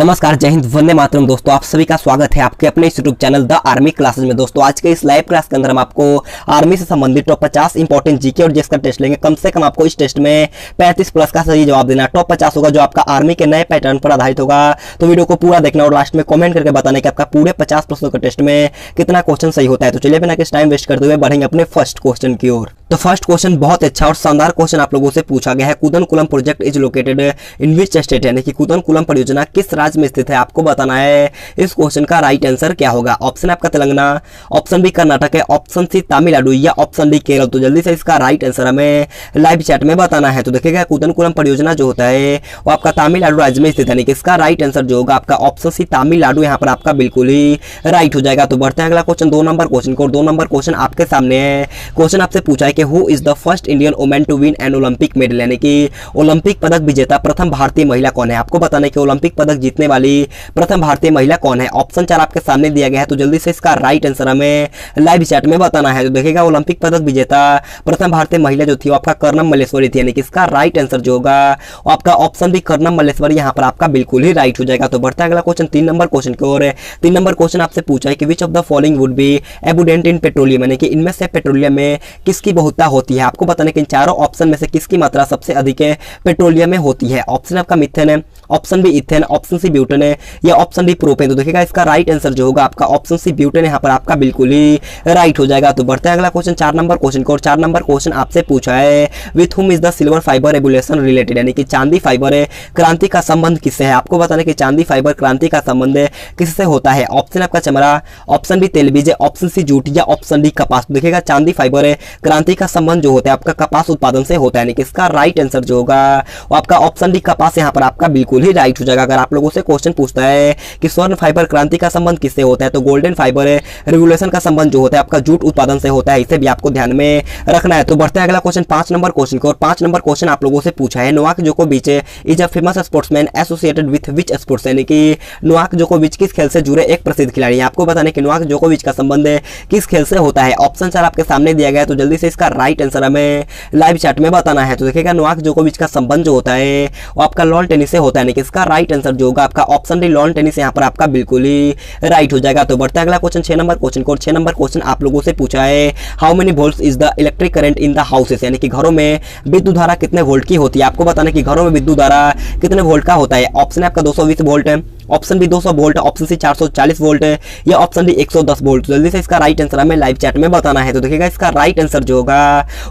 नमस्कार, जय हिंद, वंदे मातरम। दोस्तों आप सभी का स्वागत है आपके अपने इस YouTube channel the army classes में। दोस्तों आज के इस लाइव क्लास के अंदर हम आपको आर्मी से संबंधित टॉप 50 इंपॉर्टेंट जीके और जीएस का टेस्ट लेंगे। कम से कम आपको इस टेस्ट में 35 प्लस का सही जवाब देना। टॉप 50 होगा जो आपका आर्मी के नए पैटर्न पर आधारित होगा। तो वीडियो को पूरा देखना और लास्ट में कॉमेंट करके बताना कि आपका पूरे 50 प्रश्नों के टेस्ट में कितना क्वेश्चन सही होता है। तो चलिए बिना किसी टाइम वेस्ट करते हुए बढ़ेंगे अपने फर्स्ट क्वेश्चन की ओर। तो फर्स्ट क्वेश्चन बहुत अच्छा और शानदार क्वेश्चन आप लोगों से पूछा गया है। Kudankulam project is located in which state, यानी कि कुदनकुलम परियोजना किस राज्य में स्थित है, आपको बताना है। इस क्वेश्चन का राइट आंसर क्या होगा। ऑप्शन आपका तेलंगाना, ऑप्शन बी कर्नाटक है, ऑप्शन सी तमिलनाडु या ऑप्शन डी केरल। तो जल्दी से इसका राइट आंसर हमें लाइव चैट में बताना है। तो देखिएगा कुदनकुलम परियोजना जो होता है वो आपका तमिलनाडु राज्य में स्थित है, यानी कि इसका राइट आंसर जो होगा आपका ऑप्शन सी तमिलनाडु यहाँ पर आपका बिल्कुल ही राइट हो जाएगा। तो बढ़ते हैं अगला क्वेश्चन 2 नंबर क्वेश्चन को। 2 नंबर क्वेश्चन आपके सामने है। क्वेश्चन आपसे पूछा है कि who is the first Indian women to win an Olympic medal, यानी कि ओलंपिक पदक विजेता प्रथम भारतीय महिला कौन है। आपको बताना है कि ओलंपिक पदक जीतने वाली प्रथम भारतीय महिला कौन है। ऑप्शन 4 आपके सामने दिया गया है। तो जल्दी से इसका राइट आंसर हमें लाइव चैट में बताना है। तो देखिएगा ओलंपिक पदक विजेता प्रथम भारतीय महिला जो थी वो आपका कर्णम मल्लेश्वरी थी, यानी कि इसका राइट आंसर जो होगा वो आपका ऑप्शन भी कर्णम मल्लेश्वरी यहाँ पर आपका बिल्कुल ही राइट हो जाएगा। तो बढ़ता है अगला क्वेश्चन 3 नंबर क्वेश्चन की ओर। 3 नंबर क्वेश्चन आपसे पूछा है कि which of the following would be abundant in petroleum, यानी कि इनमें से पेट्रोलियम में किसकी बहुलता होती है। आपको बताना है कि इन चारों ऑप्शन में से किसकी मात्रा सबसे अधिक है पेट्रोलियम में होती है। ऑप्शन आपका मिथेन है, option B ethane, option C butane है या ऑप्शन डी प्रोपेन। तो देखिएगा इसका राइट आंसर जो होगा आपका ऑप्शन सी ब्यूटेन यहाँ पर आपका बिल्कुल ही राइट हो जाएगा। तो बढ़ते हैं अगला क्वेश्चन 4 नंबर क्वेश्चन को। और 4 नंबर क्वेश्चन आपसे पूछा है with whom is the silver fibre regulation related, यानी कि चांदी फाइबर क्रांति का संबंध किससे है। आपको बताना है कि चांदी फाइबर क्रांति का संबंध किससे होता है। ऑप्शन आपका चमड़ा, ऑप्शन बी तेलबीज, ऑप्शन सी जूट या ऑप्शन डी कपास। तो देखिएगा चांदी फाइबर क्रांति का संबंध जो होता है आपका कपास उत्पादन से होता है, यानी कि इसका राइट आंसर जो होगा वो आपका ऑप्शन डी कपास यहाँ पर आपका बिल्कुल ही राइट हो जाएगा। अगर आप लोगों से क्वेश्चन पूछता है कि स्वर्ण फाइबर क्रांति का संबंध किससे होता है, तो गोल्डन फाइबर रेगुलेशन का संबंध जो होता है आपका जूट उत्पादन से होता है, इसे भी आपको ध्यान में रखना है। तो बढ़ते हैं अगला क्वेश्चन 5 नंबर क्वेश्चन को। और 5 नंबर क्वेश्चन आप लोगों से पूछा है नोवाक जोकोविच is a famous sportsman associated with which sports, यानी कि नोवाक जोकोविच किस खेल से जुड़े एक प्रसिद्ध खिलाड़ी है। आपको बताना है कि नोवाक जोकोविच का संबंध किस खेल से होता है। ऑप्शन 4 आपके सामने दिया गया है। तो जल्दी से इसका राइट आंसर हमें लाइव चैट में बताना है। तो देखिएगा नोवाक जोकोविच का संबंध जो होता है वो आपका लॉन टेनिस से होता है, यानी कि इसका राइट आंसर जो होगा आपका ऑप्शन डी लॉन टेनिस यहाँ पर आपका बिल्कुल ही राइट हो जाएगा। तो बढ़ता है अगला क्वेश्चन 6 नंबर क्वेश्चन को। 6 नंबर क्वेश्चन आप लोगों से पूछा है how many volts is the electric current in the houses, यानी कि घरों में विद्युत धारा कितने वोल्ट की होती है। आपको बताना है कि घरों में विद्युत धारा कितने वोल्ट का होता है। ऑप्शन आपका 220 वोल्ट है, option B 200 volt, option C 440 volt है या ऑप्शन डी 110 वोल्ट। जल्दी से इसका राइट आंसर हमें लाइव चैट में बताना है। तो देखिएगा इसका राइट आंसर जो होगा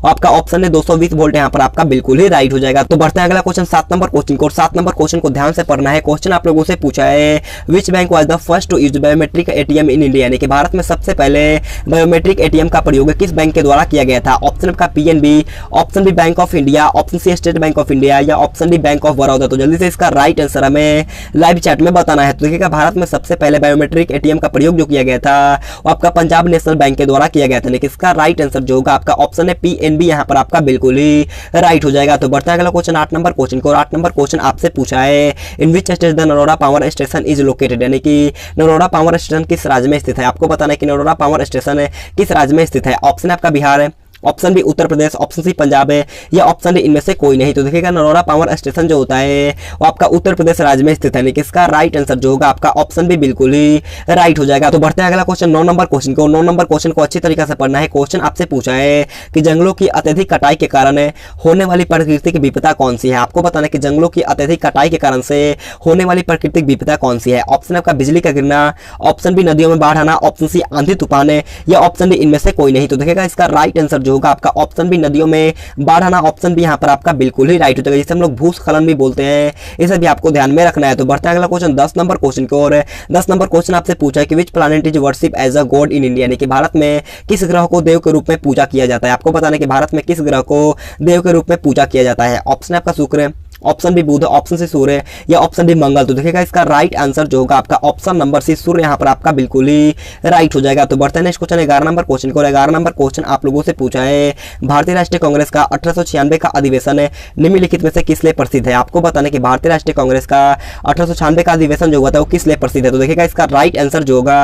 आपका ऑप्शन है 220 वोल्ट यहाँ पर आपका बिल्कुल ही राइट हो जाएगा। तो बढ़ते हैं अगला क्वेश्चन 7 नंबर क्वेश्चन को। 7 नंबर क्वेश्चन को ध्यान से पढ़ना है। क्वेश्चन आप लोगों से पूछा है which bank was the first to use biometric ATM in India, यानी कि भारत में सबसे पहले बायोमेट्रिक एटीएम का प्रयोग किस बैंक के द्वारा किया गया था। ऑप्शन आपका PNB, option B Bank of India, option C State Bank of India या option D Bank of Baroda. तो जल्दी से इसका राइट आंसर हमें लाइव चैट में बताना है। तो देखिएगा भारत में सबसे पहले बायोमेट्रिक एटीएम का प्रयोग जो किया गया था वो आपका पंजाब नेशनल बैंक के द्वारा किया गया था, लेकिन इसका राइट आंसर जो होगा आपका ऑप्शन है पीएनबी यहाँ पर आपका बिल्कुल ही राइट हो जाएगा। तो बढ़ता है अगला क्वेश्चन 8 नंबर क्वेश्चन को। 8 नंबर क्वेश्चन आपसे पूछा है in which state the Naroda power station is located, यानी कि नरोड़ा पावर स्टेशन किस राज्य में स्थित है। आपको बताना है कि नरोड़ा पावर स्टेशन किस राज्य में स्थित है। ऑप्शन आपका बिहार है, option B Uttar Pradesh, option C Punjab है या ऑप्शन डी इनमें से कोई नहीं। तो देखिएगा नरोड़ा पावर स्टेशन जो होता है वो आपका उत्तर प्रदेश राज्य में स्थित है, लेकिन इसका राइट आंसर जो होगा आपका ऑप्शन बी बिल्कुल ही राइट हो जाएगा। तो बढ़ते हैं अगला क्वेश्चन 9 नंबर क्वेश्चन को। 9 नंबर क्वेश्चन को अच्छी तरीके से पढ़ना है। क्वेश्चन आपसे पूछा है कि जंगलों की अत्यधिक कटाई के कारण होने वाली प्राकृतिक विपदा कौन सी है। आपको बताना है कि जंगलों की अत्यधिक कटाई के कारण से होने वाली प्राकृतिक विपदा कौन सी है। ऑप्शन आपका बिजली का गिरना, ऑप्शन बी नदियों में बाढ़ आना, ऑप्शन सी आंधी तूफान है या ऑप्शन डी इनमें से कोई नहीं। तो देखिएगा इसका राइट आंसर जो होगा आपका ऑप्शन नदियों में बाढ़ आना, ऑप्शन भी यहाँ पर आपका बिल्कुल ही राइट हो जाएगा, जिसे हम लोग भूस्खलन भी बोलते हैं, इसे भी आपको ध्यान में रखना है। तो बढ़ता है अगला क्वेश्चन 10 नंबर क्वेश्चन की ओर। 10 नंबर क्वेश्चन आपसे पूछा है कि which planet is worship as a god in India, यानी कि भारत में किस ग्रह को देव के रूप में पूजा किया जाता है। आपको बताना है कि भारत में किस ग्रह को देव के रूप में पूजा किया जाता है। ऑप्शन आपका शुक्र है, ऑप्शन बी बुध, ऑप्शन सी सूर्य या ऑप्शन डी मंगल। तो देखिएगा इसका राइट आंसर जो होगा आपका ऑप्शन नंबर सी सूर्य यहाँ पर आपका बिल्कुल ही राइट हो जाएगा। तो बढ़ते हैं नेक्स्ट क्वेश्चन 11 नंबर क्वेश्चन को। 11 नंबर क्वेश्चन आप लोगों से पूछा है भारतीय राष्ट्रीय कांग्रेस का 1896 का अधिवेशन निम्नलिखित में से किस लिए प्रसिद्ध है। आपको बताना है कि भारतीय राष्ट्रीय कांग्रेस का 1896 का अधिवेशन जो हुआ था वो किस लिए प्रसिद्ध है। तो देखिएगा इसका राइट आंसर जो होगा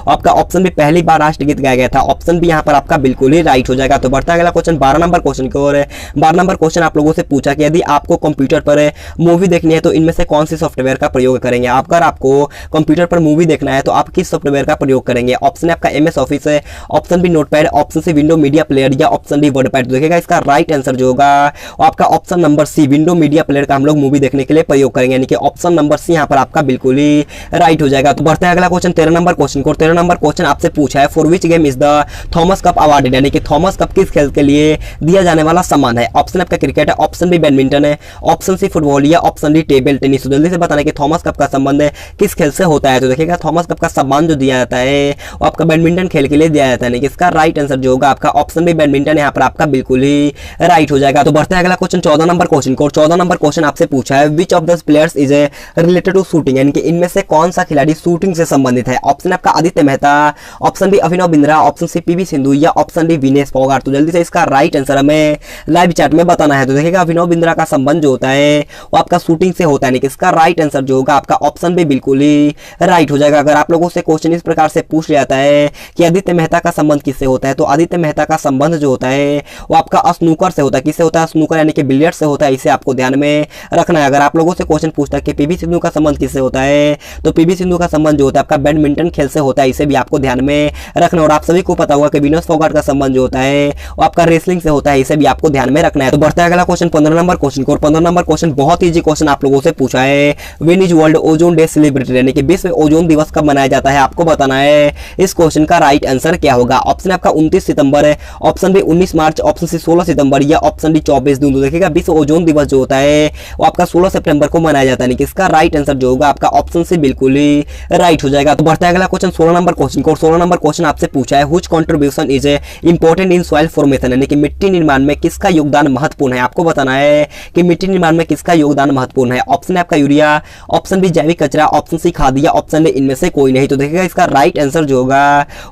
आपका ऑप्शन बी पहली बार राष्ट्रगीत गाया गया था, ऑप्शन बी यहाँ पर आपका बिल्कुल ही राइट हो जाएगा। तो बढ़ता है अगला क्वेश्चन 12 नंबर क्वेश्चन की ओर। 12 नंबर क्वेश्चन आप लोगों से पूछा कि यदि आपको कंप्यूटर पर मूवी देखनी है तो इनमें से कौन सी सॉफ्टवेयर का प्रयोग करेंगे। अगर आपको कंप्यूटर पर मूवी देखना है तो आप किस सॉफ्टवेयर का प्रयोग करेंगे। ऑप्शन है आपका MS ऑफिस है, option B notepad, option C window media player या ऑप्शन डी वर्डपैड। तो देखिएगा इसका राइट आंसर जो होगा आपका option number C window media player का हम लोग मूवी देखने के लिए प्रयोग करेंगे, यानी कि ऑप्शन नंबर सी यहाँ पर आपका बिल्कुल ही राइट हो जाएगा। तो बढ़ते हैं अगला क्वेश्चन 13 नंबर क्वेश्चन को। 13 नंबर क्वेश्चन आपसे पूछा है for which game is the Thomas cup awarded, यानी कि थॉमस कप किस खेल के लिए दिया जाने वाला सम्मान है। ऑप्शन आपका क्रिकेट है, ऑप्शन बी बैडमिंटन है, ऑप्शन सी फुटबॉल या ऑप्शन डी टेबल टेनिस। जल्दी से बताना कि थॉमस कप का संबंध किस खेल से होता है। तो देखिएगा थॉमस कप का सम्मान जो दिया जाता है वो आपका बैडमिंटन खेल के लिए दिया जाता है, इसका राइट आंसर जो होगा आपका ऑप्शन बी बैडमिंटन यहाँ पर आपका बिल्कुल ही राइट हो जाएगा। तो बढ़ते हैं अगला क्वेश्चन 14 नंबर क्वेश्चन को। 14 नंबर क्वेश्चन आपसे पूछा है which of the players is related to shooting, यानी कि इनमें से कौन सा खिलाड़ी शूटिंग से संबंधित है। ऑप्शन आपका Aditya Mehta, option B Abhinav Bindra, option C PV Sindhu या ऑप्शन डी विनेश फोगाट। तो जल्दी से इसका राइट आंसर हमें लाइव चैट में बताना है। तो देखिएगा अभिनव बिंद्रा का संबंध जो होता है वो आपका शूटिंग से होता है, यानी कि इसका राइट आंसर जो होगा आपका ऑप्शन बी बिल्कुल ही राइट हो जाएगा। अगर आप लोगों से क्वेश्चन इस प्रकार से पूछ जाता है कि आदित्य मेहता का संबंध किससे होता है, तो आदित्य मेहता का संबंध जो होता है वो आपका स्नूकर से होता है। किससे होता है? स्नूकर यानी कि बिलियर्ड से होता है, इसे आपको ध्यान में रखना है। अगर आप लोगों से क्वेश्चन पूछता है कि PV सिंधु का संबंध किससे होता है, तो PV सिंधु का संबंध जो होता है आपका बैडमिंटन खेल से होता है, इसे भी आपको ध्यान में रखना। और आप सभी को पता होगा कि विनेश फोगाट का संबंध जो होता है वो आपका रेसलिंग से होता है, इसे भी आपको ध्यान में रखना है। तो बढ़ता है अगला क्वेश्चन 15 नंबर क्वेश्चन को। 15 नंबर क्वेश्चन बहुत ईजी क्वेश्चन आप लोगों से पूछा है when is world ozone day celebrated, यानी कि विश्व ओजोन दिवस कब मनाया जाता है, आपको बताना है। इस क्वेश्चन का राइट आंसर क्या होगा। ऑप्शन आपका 29 सितंबर है, ऑप्शन बी 19 मार्च, ऑप्शन सी 16 सितंबर या ऑप्शन डी 24 जून। तो देखिएगा विश्व ओजोन दिवस जो होता है वो आपका 16 सितंबर को मनाया जाता है, यानी कि इसका राइट आंसर जो होगा आपका ऑप्शन सी बिल्कुल ही राइट हो जाएगा। तो बढ़ता है अगला क्वेश्चन 16 नंबर क्वेश्चन को। 16 नंबर क्वेश्चन आपसे पूछा है which contribution is important in soil formation, यानी कि मिट्टी निर्माण में किसका योगदान महत्वपूर्ण है। आपको बताना है कि मिट्टी निर्माण में किसका योगदान महत्वपूर्ण है। ऑप्शन है आपका यूरिया, ऑप्शन बी जैविक कचरा, ऑप्शन सी खाद या ऑप्शन डी इनमें से कोई नहीं। तो देखिएगा इसका राइट आंसर जो होगा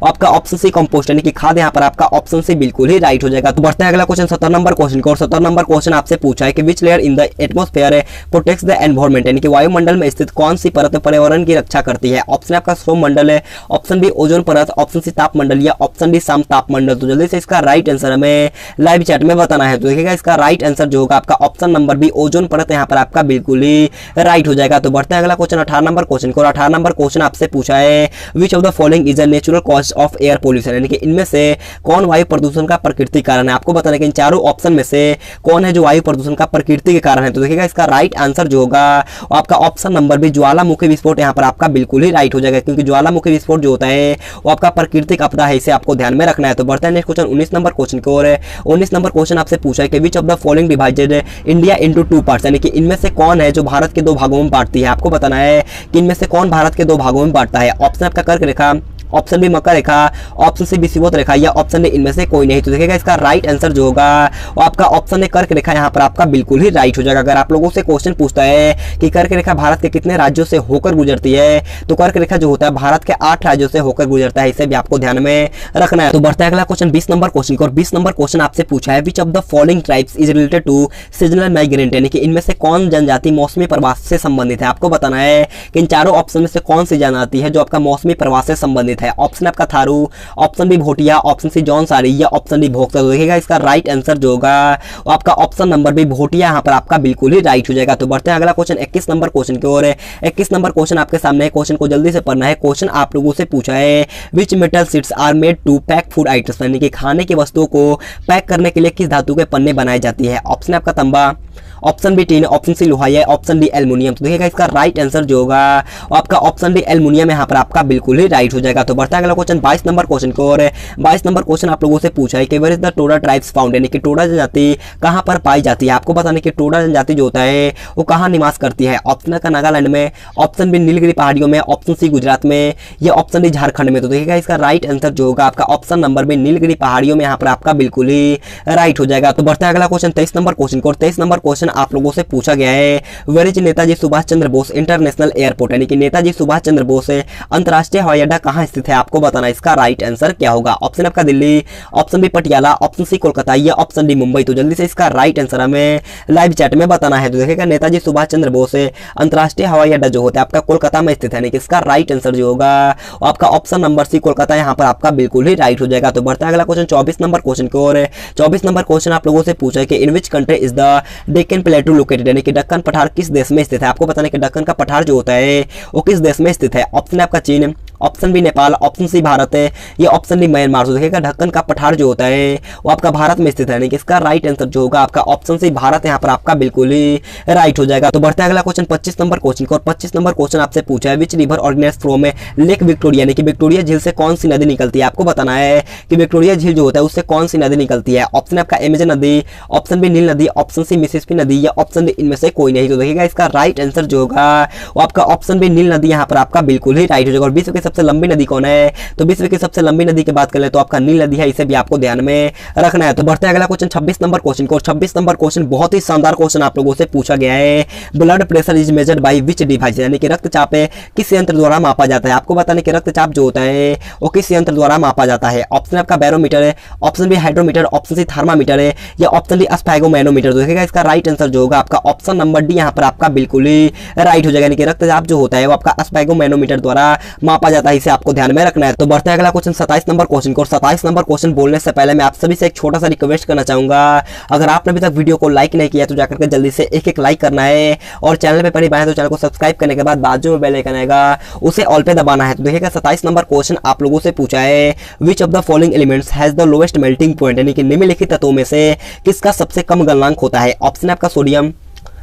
आपका ऑप्शन सी कंपोस्ट, यानी कि खाद यहाँ पर आपका ऑप्शन सी बिल्कुल ही राइट हो जाएगा। तो बढ़ते हैं अगला क्वेश्चन 17 नंबर क्वेश्चन को। 17 नंबर क्वेश्चन आपसे पूछा है कि which layer in the atmosphere protects the environment, यानी कि वायुमंडल में स्थित कौन सी परत पर्यावरण की रक्षा करती है। ऑप्शन आपका सौर मंडल है, ऑप्शन बी ओजोन परत, ऑप्शन सी तापमंडल या ऑप्शन डी सम तापमंडल। तो जल्दी से इसका राइट आंसर हमें लाइव चैट में बताना है। तो देखिएगा इसका राइट आंसर जो होगा आपका ऑप्शन नंबर बी ओजोन परत यहाँ पर आपका बिल्कुल ही राइट हो जाएगा। तो बढ़ते हैं अगला क्वेश्चन 18 नंबर क्वेश्चन को। 18 नंबर क्वेश्चन आपसे पूछा है which of the following is a natural cause of air pollution, यानी कि इनमें से कौन वायु प्रदूषण का प्रकृति कारण है। आपको बताना है कि इन चारों ऑप्शन में से कौन है जो वायु प्रदूषण का प्रकृति के कारण है। तो देखिएगा इसका राइट आंसर जो होगा आपका ऑप्शन नंबर बी ज्वालामुखी विस्फोट यहाँ पर आपका बिल्कुल ही राइट हो जाएगा, क्योंकि ज्वालामुखी विस्फोट जो होता है वो आपका प्राकृतिक आपदा है, इसे आपको ध्यान में रखना है। तो बढ़ते हैं नेक्स्ट क्वेश्चन 19 नंबर क्वेश्चन की ओर। 19 नंबर क्वेश्चन आपसे पूछा है कि which of the following divided India into two parts, यानी कि इनमें से कौन है जो भारत के दो भागों में बांटती है। आपको बताना है कि इनमें से कौन भारत के दो भागों में बांटता है। ऑप्शन आपका कर्क रेखा, ऑप्शन बी मकर रेखा, ऑप्शन सी विषुवत रेखा या ऑप्शन डी इनमें से कोई नहीं। तो देखिएगा इसका राइट आंसर जो होगा वो आपका ऑप्शन ए कर्क रेखा यहाँ पर आपका बिल्कुल ही राइट हो जाएगा। अगर आप लोगों से क्वेश्चन पूछता है कि कर्क रेखा भारत के कितने राज्यों से होकर गुजरती है, तो कर्क रेखा जो होता है भारत के 8 राज्यों से होकर गुजरता है, इसे भी आपको ध्यान में रखना है। तो बढ़ता है अगला क्वेश्चन 20 नंबर क्वेश्चन को। 20 नंबर क्वेश्चन आपसे पूछा है which of the following tribes is related to seasonal migrant, यानी कि इनमें से कौन जनजाति मौसमी प्रवास से संबंधित है। आपको बताना है कि इन चारों ऑप्शन में से कौन सी जनजाति है जो आपका मौसमी प्रवास से संबंधित है। ऑप्शन आपका option B Bhotia, option C Jaunsari या ऑप्शन डी भोक्ता। तो देखिएगा इसका राइट आंसर जो होगा वो आपका ऑप्शन नंबर बी भोटिया यहाँ पर आपका बिल्कुल ही राइट हो जाएगा। तो बढ़ते हैं अगला क्वेश्चन 21 नंबर क्वेश्चन की ओर। 21 नंबर क्वेश्चन आपके सामने है, क्वेश्चन को जल्दी से पढ़ना है। क्वेश्चन आप लोगों से पूछा है which metal sheets are made to pack food items, यानी कि खाने की वस्तुओं को पैक करने के लिए किस धातु के पन्ने बनाई जाती है। ऑप्शन आपका तांबा, option B tin, option C लोहा या ऑप्शन डी एल्युमिनियम। तो देखिएगा इसका राइट आंसर जो होगा आपका ऑप्शन डी एल्युमिनियम यहाँ पर आपका बिल्कुल ही राइट हो जाएगा। तो बढ़ता है अगला क्वेश्चन 22 नंबर क्वेश्चन को। और 22 नंबर क्वेश्चन आप लोगों से पूछा है कि where is the Toda tribes found, यानी कि टोडा जनजाति कहाँ पर पाई जाती है। आपको बताने कि टोडा जनजाति जो होता है वो कहाँ निवास करती है। ऑप्शन का नागालैंड में, ऑप्शन बी नीलगिरी पहाड़ियों में, ऑप्शन सी गुजरात में या ऑप्शन डी झारखंड में। तो देखिएगा इसका राइट आंसर जो होगा आपका ऑप्शन नंबर बी नीलगिरी पहाड़ियों में यहाँ पर आपका बिल्कुल ही राइट हो जाएगा। तो बढ़ता है अगला क्वेश्चन 23 नंबर क्वेश्चन को। 23 नंबर क्वेश्चन आप लोगों से पूछा गया है where is Netaji Subhash Chandra Bose international airport, यानी कि नेताजी सुभाष चंद्र बोस अंतरराष्ट्रीय हवाई अड्डा कहाँ स्थित है। आपको बताना है इसका राइट आंसर क्या होगा। ऑप्शन आपका Delhi, option B Patiala, option C Kolkata या ऑप्शन डी मुंबई। तो जल्दी से इसका राइट आंसर हमें लाइव चैट में बताना है। तो देखिएगा नेताजी सुभाष चंद्र बोस अंतरराष्ट्रीय हवाई अड्डा जो होता है आपका कोलकाता में स्थित है, यानी कि इसका राइट आंसर जो होगा आपका ऑप्शन नंबर सी कोलकाता यहाँ पर आपका बिल्कुल ही राइट हो जाएगा। तो बढ़ता है अगला क्वेश्चन 24 नंबर क्वेश्चन की ओर। 24 नंबर क्वेश्चन आप लोगों से पूछा है कि in which country is the Deccan Deccan plateau located यानी कि दक्कन पठार किस देश में स्थित है? आपको बताना है कि दक्कन का पठार जो होता है वो किस देश में स्थित है? ऑप्शन है आपका चीन, option B Nepal, option C Bharat है, या ऑप्शन डी म्यांमार। तो देखिएगा ढक्कन का पठार जो होता है वो आपका भारत में स्थित है, यानी कि इसका राइट आंसर जो होगा आपका ऑप्शन सी भारत यहाँ पर आपका बिल्कुल ही राइट हो जाएगा। तो बढ़ते हैं अगला क्वेश्चन 25 नंबर क्वेश्चन को, और 25 नंबर क्वेश्चन आपसे पूछा है which river organize from lake Victoria, यानी कि विक्टोरिया झील से कौन सी नदी निकलती है? आपको बताना है कि विक्टोरिया झील जो होता है उससे कौन सी नदी निकलती है। ऑप्शन आपका अमेजन नदी, ऑप्शन बी नील नदी, ऑप्शन सी मिसिसिपी नदी, या ऑप्शन डी इनमें से कोई नहीं। तो देखिएगा इसका राइट आंसर जो होगा वो आपका ऑप्शन बी नील नदी यहाँ पर आपका बिल्कुल ही राइट हो जाएगा। और विश्व की सबसे लंबी नदी कौन है? तो विश्व की सबसे लंबी नदी की बात करें तो आपका नील नदी है, इसे भी आपको ध्यान में रखना है। तो बढ़ते हैं अगला क्वेश्चन 26 नंबर क्वेश्चन को, 26 नंबर क्वेश्चन बहुत ही शानदार क्वेश्चन आप लोगों से पूछा गया है। Blood pressure is measured by which device, यानी कि रक्तचाप किस यंत्र द्वारा मापा जाता है? आपको बताने कि रक्तचाप जो होता है वो किस यंत्र द्वारा मापा जाता है। ऑप्शन आपका बैरोमीटर है, option B hydrometer, option C thermometer है, या ऑप्शन डी स्फैगोमैनोमीटर। तो देखिएगा इसका राइट आंसर जो होगा आपका ऑप्शन नंबर डी यहाँ पर आपका बिल्कुल ही राइट हो जाएगा, यानी कि रक्तचाप जो होता है वो आपका स्फैगोमैनोमीटर द्वारा मापा जाता है, इसे आपको ध्यान में रखना है। तो बढ़ते हैं अगला क्वेश्चन 27 नंबर क्वेश्चन को, 27 नंबर क्वेश्चन बोलने से पहले मैं आप सभी से एक छोटा सा रिक्वेस्ट करना चाहूंगा, अगर आपने अभी तक वीडियो को लाइक नहीं किया तो जाकर के जल्दी से एक लाइक करना है, और चैनल पे पहली बार है तो चैनल को सब्सक्राइब करने के बाद बाजू में बेल आइकन आएगा उसे ऑल पे दबाना है। तो देखिएगा 27 नंबर क्वेश्चन आप लोगों से पूछा है which of the following elements has the lowest melting point, यानी कि निम्नलिखित तत्वों में से किसका सबसे कम गलनांक होता है। ऑप्शन आपका sodium,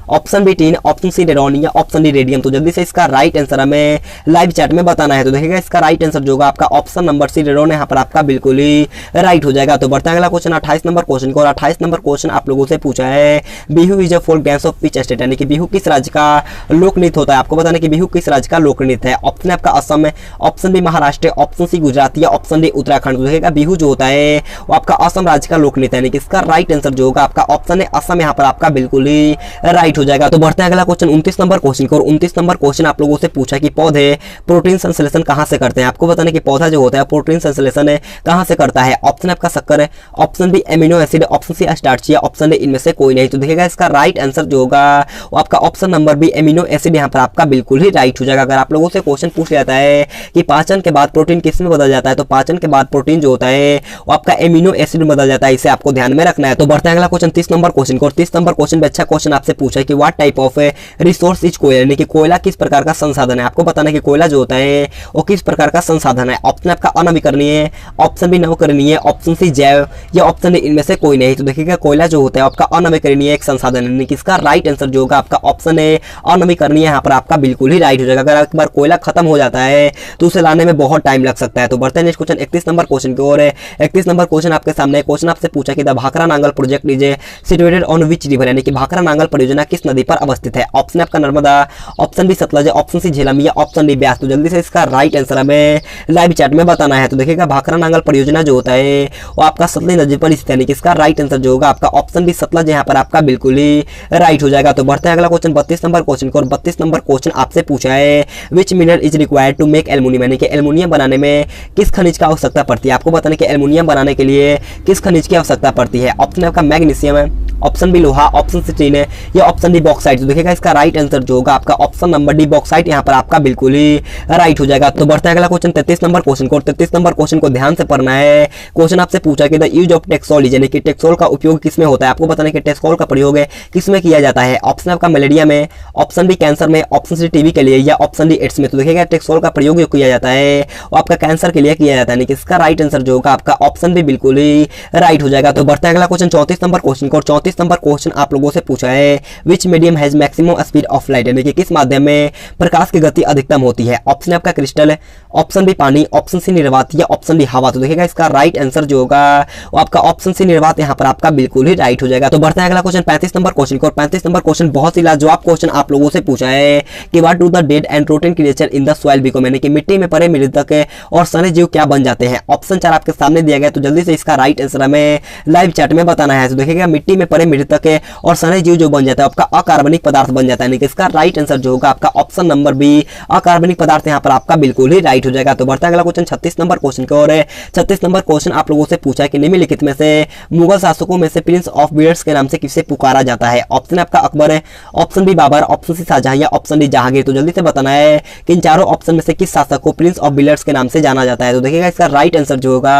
option B tin, option C radon, या ऑप्शन डी रेडियम। तो जल्दी से इसका राइट आंसर हमें लाइव चैट में बताना है। तो देखिएगा इसका राइट आंसर जो होगा आपका ऑप्शन नंबर सी रेडोन यहाँ पर आपका बिल्कुल ही राइट हो जाएगा। तो बढ़ता है अगला क्वेश्चन 28 नंबर क्वेश्चन को, और 28 नंबर क्वेश्चन आप लोगों से पूछा है Bihu is a folk dance of which state, यानी कि बिहू किस राज्य का लोक नृत्य होता है। आपको बताना कि बिहू किस राज्य का लोक नृत्य है। ऑप्शन आपका असम है, option B Maharashtra, option C Gujarat, या ऑप्शन डी उत्तराखंड। तो देखिएगा बिहू जो होता है वो आपका असम राज्य का लोक नृत्य है, यानी कि इसका राइट आंसर जो होगा आपका ऑप्शन है असम यहाँ पर आपका बिल्कुल ही राइट हो जाएगा। तो बढ़ते हैं अगला क्वेश्चन 29 नंबर क्वेश्चन को, और 29 नंबर क्वेश्चन आप लोगों से पूछा कि पौधे प्रोटीन संश्लेषण कहां से करते हैं। आपको बताना कि पौधा जो होता है प्रोटीन संश्लेषण कहां से करता है। ऑप्शन आपका शक्कर है, option B amino acid, option C starch, या ऑप्शन डी इनमें से कोई नहीं। तो देखिएगा इसका राइट आंसर जो होगा वो आपका option number B amino acid यहाँ पर आपका बिल्कुल ही राइट हो जाएगा। अगर आप लोगों से क्वेश्चन पूछ जाता है कि पाचन के बाद प्रोटीन किस में बदल जाता है, तो पाचन के बाद प्रोटीन जो होता है वो आपका एमिनो एसिड में बदल जाता है, इसे आपको ध्यान में रखना है। तो बढ़ते हैं अगला क्वेश्चन 30 नंबर क्वेश्चन को, और 30 नंबर क्वेश्चन में अच्छा क्वेश्चन आपसे पूछा है कि what type of resource is कोयला, यानी कि कोयला किस प्रकार का संसाधन है। आपको बताना है कि कोयला जो होता है वो किस प्रकार का संसाधन है। ऑप्शन आपका अनवीकरणीय, ऑप्शन बी नवकरणीय, ऑप्शन सी जैव, या ऑप्शन डी इनमें से कोई नहीं। तो देखिएगा कोयला जो होता है आपका अनवीकरणीय एक संसाधन है, यानी कि इसका राइट आंसर जो होगा आपका ऑप्शन है अनवीकरणीय यहाँ पर आपका बिल्कुल ही राइट हो जाएगा। अगर एक बार कोयला खत्म हो जाता है तो उसे लाने में बहुत टाइम लग सकता है। तो बढ़ते हैं नेक्स्ट क्वेश्चन 31 नंबर क्वेश्चन की ओर। 31 नंबर क्वेश्चन आपके सामने क्वेश्चन आपसे पूछा कि the Bhakra Nangal project is situated on which river, यानी कि भाखरा नांगल परियोजना किस नदी पर अवस्थित है। ऑप्शन आपका Narmada, option B Sutlej, option C Jhelum, या ऑप्शन डी ब्यास। तो जल्दी से इसका राइट आंसर हमें लाइव चैट में बताना है। तो देखिएगा भाखरा नांगल परियोजना जो होता है वो आपका सतलज नदी पर स्थित है, यानी कि इसका राइट आंसर जो होगा आपका ऑप्शन बी सतलज यहाँ पर आपका बिल्कुल ही राइट हो जाएगा। तो बढ़ते हैं अगला क्वेश्चन 32 नंबर क्वेश्चन को, और 32 नंबर क्वेश्चन आपसे पूछा है which mineral is required to make aluminium, यानी कि एल्युमिनियम बनाने में किस खनिज का आवश्यकता पड़ती है। आपको बताना कि एल्युमिनियम बनाने के लिए किस खनिज की आवश्यकता पड़ती है। ऑप्शन आपका मैग्नीशियम है, ऑप्शन बी लोहा, ऑप्शन सी टीन है, या ऑप्शन डी बॉक्साइट। तो देखिएगा इसका राइट आंसर जो होगा आपका ऑप्शन नंबर डी बॉक्साइट यहाँ पर आपका बिल्कुल ही राइट हो जाएगा। तो बढ़ता है अगला क्वेश्चन 33 नंबर क्वेश्चन को, 33 नंबर क्वेश्चन को ध्यान से पढ़ना है। क्वेश्चन आपसे पूछा कि द यूज ऑफ टेक्सोल, यानी कि टेक्सोल का उपयोग किसमें होता है। आपको बताना कि टेक्सोल का प्रयोग किसमें किया जाता है। ऑप्शन आपका मलेरिया में, ऑप्शन बी कैंसर में, ऑप्शन सी टीबी के लिए, या ऑप्शन डी एड्स में। तो देखिएगा टेक्सोल का प्रयोग जो किया जाता है वो आपका कैंसर के लिए किया जाता है, यानी कि इसका राइट आंसर जो होगा आपका ऑप्शन भी बिल्कुल ही राइट हो जाएगा। तो बढ़ता है अगला क्वेश्चन 34 नंबर क्वेश्चन को, 34 नंबर क्वेश्चन आप लोगों से पूछा है विच medium has maximum speed of light, यानी कि किस माध्यम में प्रकाश की गति अधिकतम होती है। ऑप्शन आपका क्रिस्टल है, ऑप्शन बी पानी, ऑप्शन सी निर्वात, या ऑप्शन डी हवा। तो देखिएगा इसका राइट आंसर जो होगा वो आपका ऑप्शन सी निर्वात यहाँ पर आपका बिल्कुल ही राइट हो जाएगा। तो बढ़ता है अगला क्वेश्चन 35 नंबर क्वेश्चन को, 35 नंबर क्वेश्चन बहुत ही लाजवाब क्वेश्चन आप लोगों से पूछा है कि what do the dead and rotten creature in the soil become, यानी कि मिट्टी में पड़े मृतक और सड़े जीव क्या बन जाते हैं। ऑप्शन 4 आपके सामने दिया गया, तो जल्दी से इसका राइट आंसर हमें लाइव चैट में बताना है। तो देखिएगा मिट्टी में पड़े मृतक और सड़े जीव जो बन जाता है आपका अकार्बनिक पदार्थ बन जाता है, यानी कि इसका राइट आंसर जो होगा आपका ऑप्शन नंबर बी अकार्बनिक पदार्थ यहाँ पर आपका बिल्कुल ही राइट हो जाएगा। तो बढ़ता है अगला क्वेश्चन 36 नंबर क्वेश्चन की ओर। 36 नंबर क्वेश्चन आप लोगों से पूछा है कि निम्नलिखित में से मुगल शासकों में से प्रिंस ऑफ विलियर्स के नाम से किसे पुकारा जाता है। ऑप्शन आपका अकबर है, option B Babar, option C Shahjahan, या ऑप्शन डी जहांगीर। तो जल्दी से बताना है कि इन चारों ऑप्शन में से किस शासक को प्रिंस ऑफ विलियर्स के नाम से जाना जाता है। तो देखिएगा इसका राइट आंसर जो होगा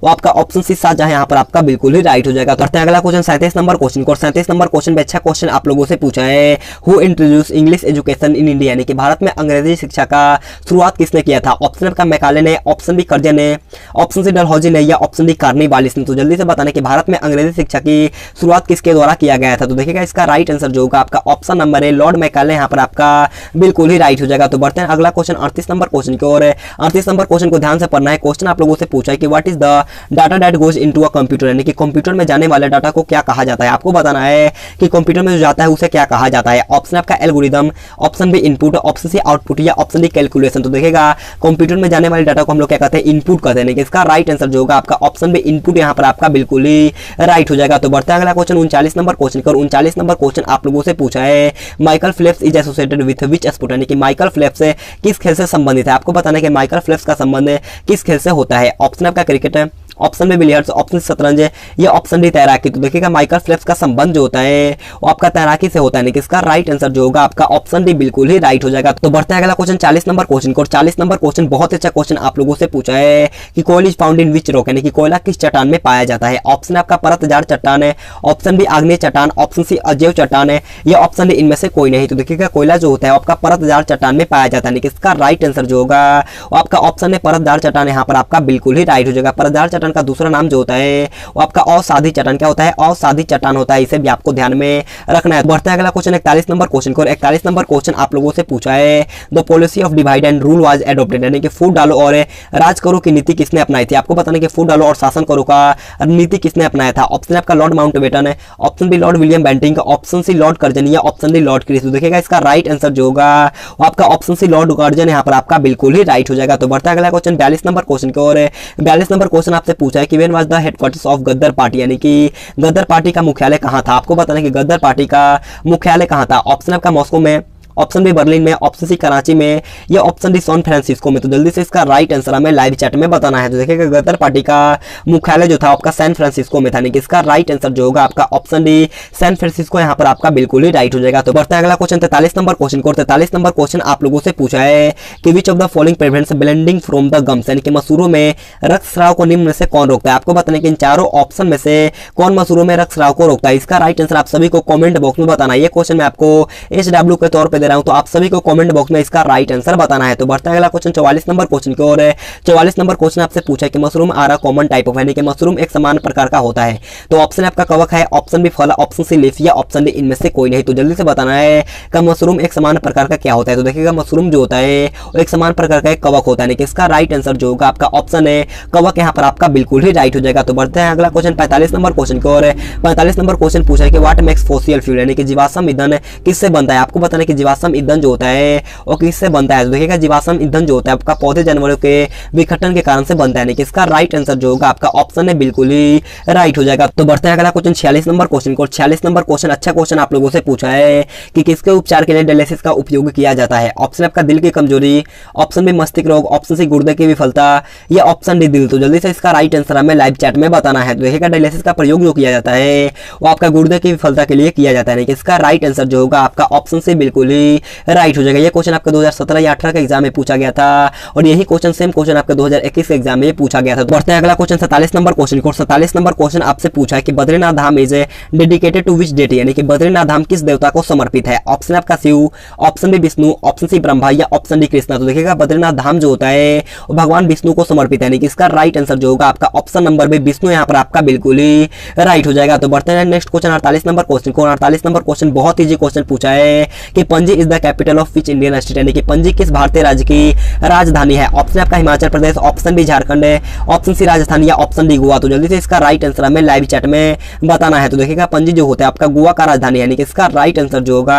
वो आपका ऑप्शन सी शाहजहां यहाँ पर आपका बिल्कुल ही राइट हो जाएगा। करते हैं अगला क्वेश्चन 37 नंबर क्वेश्चन को, 37 नंबर क्वेश्चन में अच्छा क्वेश्चन आप लोगों लोगों से पूछा है who introduce English education in India, यानी कि भारत में अंग्रेजी शिक्षा का शुरुआत किसने किया था। ऑप्शन आपका मैकाले ने, ऑप्शन बी कर्जन ने, ऑप्शन सी डलहौजी ने, या ऑप्शन डी कार्निवालिस ने। तो जल्दी से बताने कि भारत में अंग्रेजी शिक्षा की शुरुआत किसके द्वारा किया गया था। तो देखिएगा इसका राइट आंसर जो होगा आपका ऑप्शन नंबर है लॉर्ड मैकाले, यहाँ पर आपका बिल्कुल ही राइट हो जाएगा। तो बढ़ते हैं अगला क्वेश्चन 38 नंबर क्वेश्चन की ओर। 38 नंबर क्वेश्चन को ध्यान से पढ़ना है। क्वेश्चन आप लोगों से पूछा है कि what is the data that goes into a computer, यानी कि कंप्यूटर में जाने वाले डाटा को क्या कहा जाता है। आपको बताना है कि कंप्यूटर में जो जाता है उसे क्या कहा जाता है। ऑप्शन आपका algorithm, option B input, option C output, या ऑप्शन डी कैलकुलेशन। तो देखिएगा कंप्यूटर में जाने वाले डाटा को हम लोग क्या कहते हैं, इनपुट कहते हैं। इसका राइट आंसर जो होगा आपका ऑप्शन बी इनपुट, यहाँ पर आपका बिल्कुल ही राइट हो जाएगा। तो बढ़ता है अगला क्वेश्चन 39 नंबर क्वेश्चन का। 39 नंबर क्वेश्चन आप लोगों से पूछा है Michael Phelps is associated with which sport, यानी कि माइकल फेल्प्स किस खेल से संबंधित है। आपको बताना है कि माइकल फेल्प्स का संबंध किस खेल से होता है। ऑप्शन आपका क्रिकेट है, ऑप्शन में बिलियर्ड्स, ऑप्शन शतरंज है, या ऑप्शन डी तैराकी। तो देखिएगा माइकल फेल्प्स का संबंध जो होता है वो आपका तैराकी से होता है। इसका राइट आंसर जो होगा आपका ऑप्शन डी बिल्कुल ही राइट हो जाएगा। तो बढ़ता है अगला क्वेश्चन 40 नंबर क्वेश्चन को। 40 नंबर क्वेश्चन बहुत अच्छा क्वेश्चन आप लोगों से पूछा है कि coal is found in which rock, यानी कि कोयला किस चट्टान में पाया जाता है। ऑप्शन आपका परतजार चट्टान है, ऑप्शन बी आग्नेय चट्टान, ऑप्शन सी अजैव चट्टान है, या ऑप्शन डी इनमें से कोई नहीं। तो देखिएगा कोयला जो होता है आपका परतजार चट्टान में पाया जाता है। इसका राइट आंसर जो होगा आपका ऑप्शन है परतजार चट्टान, यहाँ पर आपका बिल्कुल ही राइट हो जाएगा। परतजार चट्टान का दूसरा नाम जो है वो आपका असाधी चट्टान क्या होता है, असाधी चट्टान होता है। इसे भी आपको ध्यान में रखना है। बढ़ता है अगला क्वेश्चन 41 नंबर क्वेश्चन को। 41 नंबर क्वेश्चन आप लोगों से पूछा है the policy of divide and rule was adopted, यानी कि फूट डालो और राज करो की नीति किसने अपनाई थी। आपको बताना है कि फूट डालो और शासन करो का नीति किसने अपनाया था। ऑप्शन आपका लॉर्ड माउंटबेटन है, option B lord William Bentinck, option C lord Curzon, या ऑप्शन डी लॉर्ड क्रिस। तो देखिएगा इसका राइट आंसर जो होगा वो आपका ऑप्शन सी लॉर्ड कर्जन, यहाँ पर आपका बिल्कुल ही राइट हो जाएगा। तो बढ़ता है अगला क्वेश्चन 42 नंबर क्वेश्चन की ओर। 42 नंबर क्वेश्चन आपसे पूछा है कि when was the headquarters of गद्दर party, यानी कि गद्दर पार्टी का मुख्यालय कहां था। आपको बताना है कि गद्दर पार्टी का मुख्यालय कहां था। ऑप्शन आपका मॉस्को में, ऑप्शन बी बर्लिन में, ऑप्शन सी कराची में, या ऑप्शन डी सैन फ्रांसिस्को में। तो जल्दी से इसका राइट आंसर हमें लाइव चैट में बताना है। तो देखिएगा गदर पार्टी का मुख्यालय जो था आपका सैन फ्रांसिस्को में था। नहीं कि इसका राइट आंसर जो होगा आपका ऑप्शन डी सैन फ्रांसिस्को, यहाँ पर आपका बिल्कुल ही राइट हो जाएगा। तो बढ़ता है अगला क्वेश्चन 43 नंबर क्वेश्चन को। 43 नंबर क्वेश्चन आप लोगों से पूछा है कि which of the following prevents blending from the gums, यानी कि मसूरों में रक्तस्राव को निम्न में से कौन रोकता है। आपको बताना है कि इन चारों ऑप्शन में से कौन मसूरों में रक्तस्राव को रोकता है। इसका राइट आंसर आप सभी को कमेंट बॉक्स में बताना है। ये क्वेश्चन मैं आपको SW के तौर पर दे रहा हूं, तो आप सभी को कमेंट बॉक्स में इसका राइट आंसर बताना है। तो बढ़ता है अगला क्वेश्चन 44 नंबर क्वेश्चन की ओर। 44 नंबर क्वेश्चन आपसे पूछा है कि mushroom are a common type of, यानी कि मशरूम एक समान प्रकार का होता है। तो ऑप्शन आपका कवक है, ऑप्शन बी फल, ऑप्शन सी लीफ, या ऑप्शन डी इनमें से कोई नहीं। तो जल्दी से बताना है कि मशरूम एक समान प्रकार का क्या होता है। तो देखिएगा मशरूम जो होता है वो एक समान प्रकार का एक कवक होता है। इसका राइट आंसर जो होगा आपका ऑप्शन है कवक, यहाँ पर आपका बिल्कुल ही राइट हो जाएगा। तो बढ़ते हैं अगला क्वेश्चन 45 नंबर क्वेश्चन की ओर। 45 नंबर क्वेश्चन पूछा है कि व्हाट मेक्स फॉसिल फ्यूल, यानी कि जीवाश्म ईंधन किससे बनता है। आपको बताना है कि जीवाश्म ईंधन जो होता है वो किससे बनता है। तो देखिएगा जीवाश्म ईंधन जो होता है आपका पौधे जानवरों के विघटन के कारण से बनता है। नहीं कि इसका राइट आंसर जो होगा आपका ऑप्शन है बिल्कुल ही राइट हो जाएगा। तो बढ़ते हैं अगला क्वेश्चन 46 नंबर क्वेश्चन को। 46 नंबर क्वेश्चन अच्छा क्वेश्चन आप लोगों से पूछा है कि किसके उपचार के लिए डायलिसिस का उपयोग किया जाता है। ऑप्शन आपका दिल की कमजोरी, ऑप्शन बी मस्तिष्क रोग, ऑप्शन सी गुर्दे की विफलता, या ऑप्शन डी दिल। तो जल्दी से इसका राइट आंसर हमें लाइव चैट में बताना है। तो देखिएगा डायलिसिस का प्रयोग जो किया जाता है वो आपका गुर्दे की विफलता के लिए किया जाता है। कि इसका राइट आंसर जो होगा आपका ऑप्शन से बिल्कुल ही राइट हो जाएगा। ये क्वेश्चन आपका 2017 या 18 के एग्जाम में पूछा गया था, और यही क्वेश्चन सेम क्वेश्चन आपका 2021 के एग्जाम में पूछा गया था। तो बढ़ते हैं अगला क्वेश्चन 47 नंबर क्वेश्चन को। 47 नंबर क्वेश्चन आपसे पूछा है कि Badrinath Dham is dedicated to which deity, यानी कि बद्रीनाथ धाम किस देवता को समर्पित है। ऑप्शन आपका Shiv, option B Vishnu, option C Brahma, या ऑप्शन डी कृष्णा। तो देखिएगा बद्रीनाथ धाम जो होता है वो भगवान विष्णु को समर्पित है। इसका राइट आंसर जो होगा आपका ऑप्शन नंबर बी विष्णु, यहाँ पर आपका बिल्कुल ही राइट हो जाएगा। तो बढ़ते हैं नेक्स्ट क्वेश्चन 48 नंबर क्वेश्चन को। 48 नंबर क्वेश्चन बहुत ईजी क्वेश्चन पूछा है कि Panaji is the capital of which Indian state, यानी कि पणजी किस भारतीय राज्य की राजधानी है। ऑप्शन आपका हिमाचल प्रदेश, ऑप्शन बी झारखंड है, ऑप्शन सी राजस्थान, या ऑप्शन डी गोवा। तो जल्दी से इसका राइट आंसर हमें लाइव चैट में बताना है। तो देखिएगा पणजी जो होता है आपका गोवा का राजधानी है। यानी कि इसका राइट आंसर जो होगा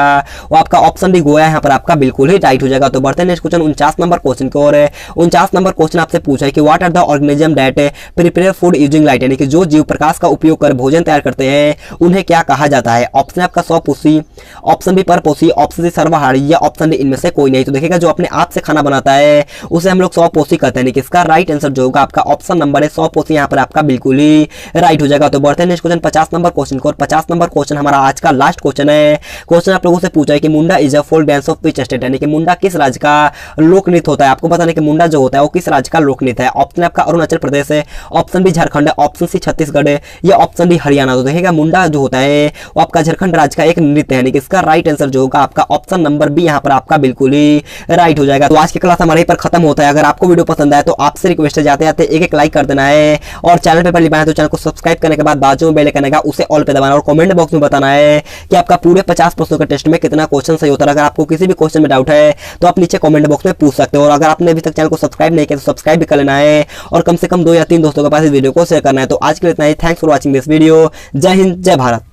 वो आपका ऑप्शन डी गोवा, यहाँ पर आपका बिल्कुल ही राइट हो जाएगा। तो बढ़ते हैं नेक्स्ट क्वेश्चन 49 नंबर क्वेश्चन की ओर। 49 नंबर क्वेश्चन आपसे पूछा है कि what are the organism that prepare food using light, यानी कि जो जीव प्रकाश का उपयोग कर भोजन तैयार करते हैं उन्हें क्या कहा जाता है। ऑप्शन आपका स्वपोषी, ऑप्शन बी परपोषी, ऑप्शन सी सर्वाहारी या ऑप्शन डी इनमें से कोई नहीं। तो देखिएगा जो अपने आप से खाना बनाता है उसे हम लोग स्वपोषी कहते हैं। इसका राइट आंसर जो होगा आपका ऑप्शन नंबर है स्वपोषी, यहाँ पर आपका बिल्कुल ही राइट हो जाएगा। तो बढ़ते हैं नेक्स्ट क्वेश्चन 50 नंबर क्वेश्चन को। और 50 नंबर क्वेश्चन हमारा आज का लास्ट क्वेश्चन है। क्वेश्चन आप लोगों से पूछा है कि Munda is a folk dance of which state, यानी कि मुंडा किस राज्य का लोक नृत्य होता है। आपको बताने कि मुंडा जो होता है वो किस राज्य का लोक नृत्य है। ऑप्शन आपका अरुणाचल प्रदेश है, ऑप्शन बी झारखंड है, ऑप्शन सी छत्तीसगढ़ है या ऑप्शन डी हरियाणा। तो देखिएगा मुंडा जो होता है वो आपका झारखंड राज्य का एक नृत्य है, यानी कि इसका राइट आंसर जो होगा आपका ऑप्शन नंबर बी यहाँ पर आपका बिल्कुल ही राइट हो जाएगा। तो आज की क्लास हमारे पर खत्म होता है। अगर आपको वीडियो पसंद आए तो आपसे रिक्वेस्ट है जाते जाते एक लाइक कर देना है और चैनल पे पहली बार तो चैनल को सब्सक्राइब करने के बाद बाजू में बेल आइकन आएगा उसे ऑल पे दबाना और कमेंट बॉक्स में बताना है कि आपका पूरे 50 प्रश्नों के टेस्ट में कितना क्वेश्चन सही होता है। अगर आपको किसी भी क्वेश्चन में डाउट है तो आप नीचे कमेंट बॉक्स में पूछ सकते हो। और अगर आपने अभी तक चैनल को सब्सक्राइब नहीं किया तो सब्सक्राइब भी कर लेना है और कम से कम 2 या 3 दोस्तों के पास इस वीडियो को शेयर करना है। तो आज के लिए इतना ही। Thanks for watching this video. जय हिंद, जय भारत।